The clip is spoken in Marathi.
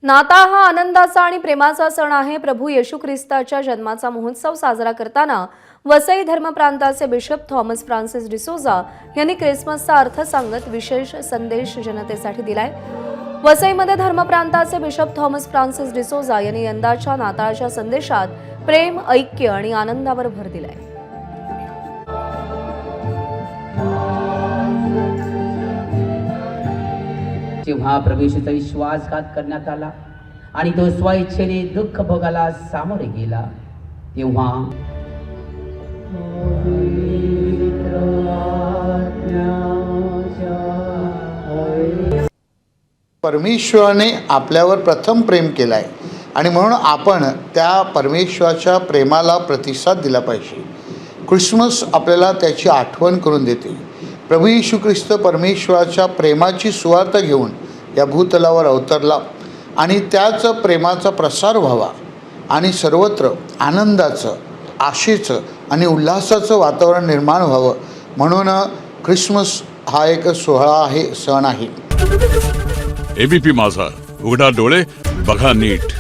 नाता हा आनंदाचा आणि प्रेमाचा सण आहे। प्रभू येशू ख्रिस्ताच्या जन्माचा महोत्सव साजरा करताना वसई धर्मप्रांताचे बिशप थॉमस फ्रान्सिस डिसोजा यांनी ख्रिसमसचा अर्थ सांगत विशेष संदेश जनतेसाठी दिलाय। वसईमध्ये धर्मप्रांताचे बिशप थॉमस फ्रान्सिस डिसोजा यांनी यंदाच्या नाताळच्या संदेशात प्रेम, ऐक्य आणि आनंदावर भर दिलाय। जेव्हा प्रभू येशूचा विश्वासघात करण्यात आला आणि तो स्वइच्छेने दुःख भोगाला सामोरे गेला, तेव्हा परमेश्वराने आपल्यावर प्रथम प्रेम केलाय आणि म्हणून आपण त्या परमेश्वराच्या प्रेमाला प्रतिसाद दिला पाहिजे। ख्रिसमस आपल्याला त्याची आठवण करून देते। प्रभू येशू ख्रिस्त परमेश्वराच्या प्रेमाची सुवार्थ घेऊन या भूतलावर अवतरला आणि त्याच प्रेमाचा प्रसार व्हावा आणि सर्वत्र आनंदाचं, आशेचं आणि उल्हासाचं वातावरण निर्माण व्हावं म्हणून ख्रिसमस हा एक सोहळा आहे, सण आहे। एबीपी माझा, उघडा डोळे बघा नीट।